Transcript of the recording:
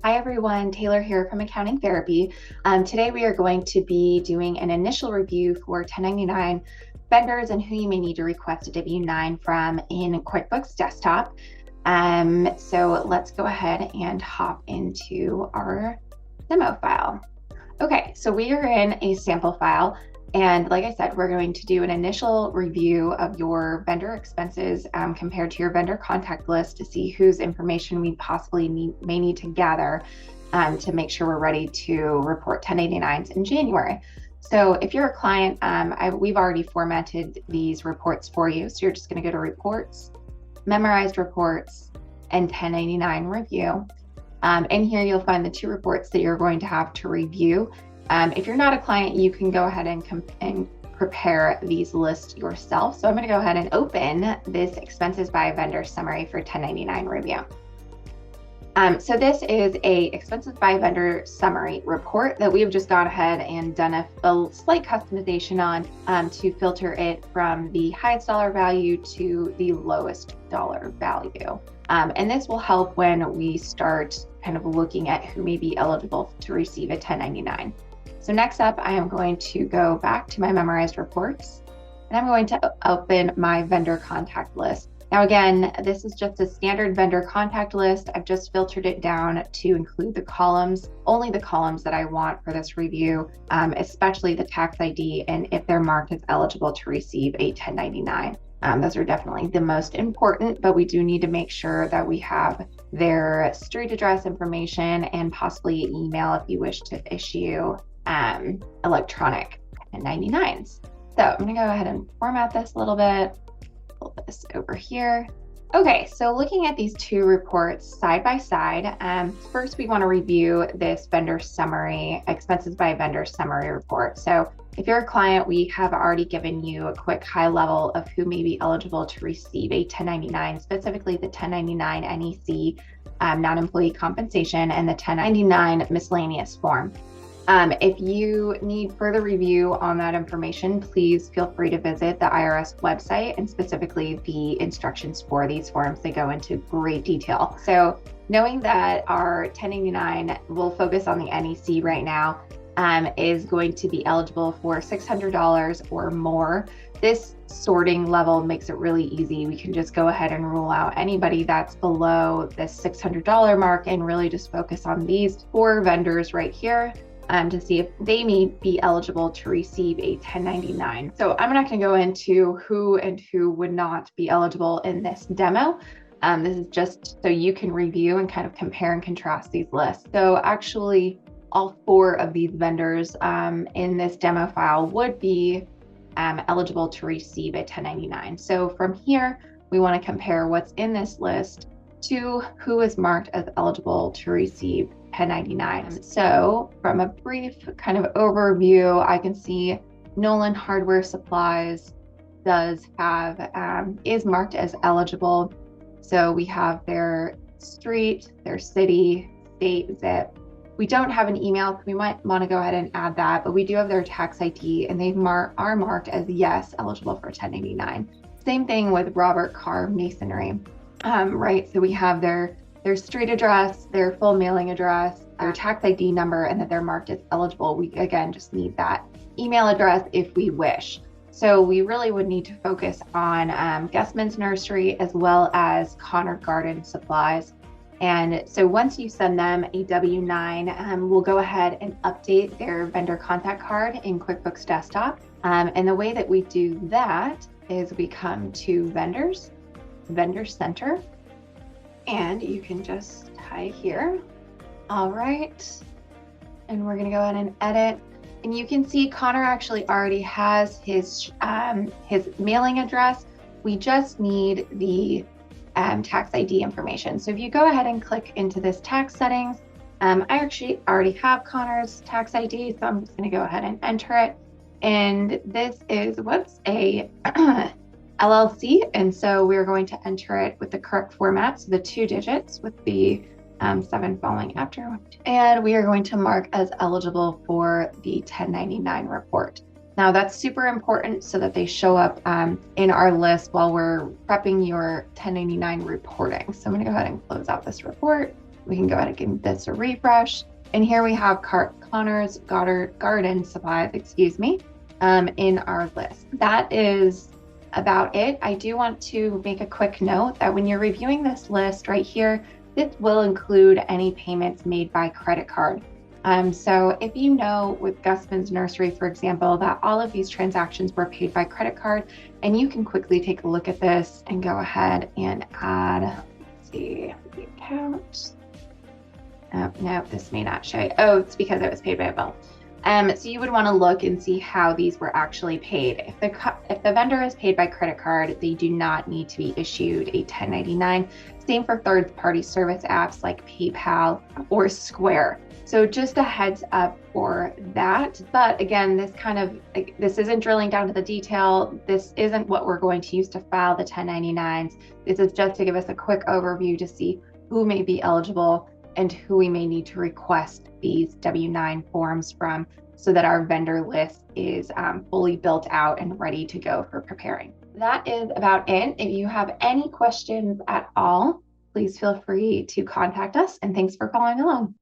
Hi everyone, Taylor here from Accounting Therapy. Today we are going to be doing an initial review for 1099 vendors and who you may need to request a W-9 from in QuickBooks Desktop. So let's go ahead and hop into our demo file. Okay, so we are in a sample file. And like I said, we're going to do an initial review of your vendor expenses compared to your vendor contact list to see whose information we possibly may need to gather to make sure we're ready to report 1099s in January. So if you're a client, we've already formatted these reports for you. So you're just going to go to Reports, Memorized Reports, and 1099 Review. In here, you'll find the two reports that you're going to have to review. If you're not a client, you can go ahead and prepare these lists yourself. So I'm going to go ahead and open this expenses by vendor summary for 1099 review. So this is a expenses by vendor summary report that we've just gone ahead and done a slight customization on to filter it from the highest dollar value to the lowest dollar value. And this will help when we start kind of looking at who may be eligible to receive a 1099. So next up, I am going to go back to my memorized reports, and I'm going to open my vendor contact list. Now again, this is just a standard vendor contact list. I've just filtered it down to include the columns, only the columns that I want for this review, especially the tax ID and if they're marked as eligible to receive a 1099. Those are definitely the most important, but we do need to make sure that we have their street address information and possibly email if you wish to issue electronic 1099s. So I'm going to go ahead and format this a little bit, pull this over here. Okay, so looking at these two reports side by side, first we want to review this vendor summary, expenses by vendor summary report. So if you're a client, we have already given you a quick high level of who may be eligible to receive a 1099, specifically the 1099 NEC, non-employee compensation, and the 1099 miscellaneous form. If you need further review on that information, please feel free to visit the IRS website and specifically the instructions for these forms. They go into great detail. So knowing that our 1099 will focus on the NEC right now, is going to be eligible for $600 or more. This sorting level makes it really easy. We can just go ahead and rule out anybody that's below this $600 mark and really just focus on these four vendors right here. To see if they may be eligible to receive a 1099. So I'm not going to go into who and who would not be eligible in this demo. This is just so you can review and kind of compare and contrast these lists. So actually, all four of these vendors in this demo file would be eligible to receive a 1099. So from here, we want to compare what's in this list to who is marked as eligible to receive 1099. So from a brief kind of overview, I can see Nolan Hardware Supplies is marked as eligible. So we have their street, their city, state, zip. We don't have an email, so we might want to go ahead and add that, but we do have their tax ID and they are marked as yes, eligible for 1089. Same thing with Robert Carr Masonry, right? So we have their street address, their full mailing address, their tax ID number, and that they're marked as eligible. We, again, just need that email address if we wish. So we really would need to focus on Guestman's Nursery as well as Connor Garden Supplies. And so once you send them a W-9, we'll go ahead and update their vendor contact card in QuickBooks Desktop. And the way that we do that is we come to Vendors, Vendor Center, and you can just type here. All right. And we're going to go ahead and edit. And you can see Connor actually already has his mailing address. We just need the tax ID information. So if you go ahead and click into this tax settings, I actually already have Connor's tax ID, so I'm just going to go ahead and enter it. And this is a LLC, and so we're going to enter it with the correct format, so the 2 digits with the 7 following after, and we are going to mark as eligible for the 1099 report. Now that's super important so that they show up in our list while we're prepping your 1099 reporting. So I'm going to go ahead and close out this report. We can go ahead and give this a refresh. And here we have Connor's garden supplies, excuse me, in our list. That is about it. I do want to make a quick note that when you're reviewing this list right here, this will include any payments made by credit card. So if you know with Gusman's Nursery, for example, that all of these transactions were paid by credit card, and you can quickly take a look at this and go ahead and add, let's see, the account. Oh, no, this may not show. Oh, it's because it was paid by a bill. So you would want to look and see how these were actually paid. If the vendor is paid by credit card, they do not need to be issued a 1099. Same for third-party service apps like PayPal or Square. So just a heads up for that. But again, this isn't drilling down to the detail. This isn't what we're going to use to file the 1099s. This is just to give us a quick overview to see who may be eligible and who we may need to request these W-9 forms from so that our vendor list is fully built out and ready to go for preparing. That is about it. If you have any questions at all, please feel free to contact us, and thanks for following along.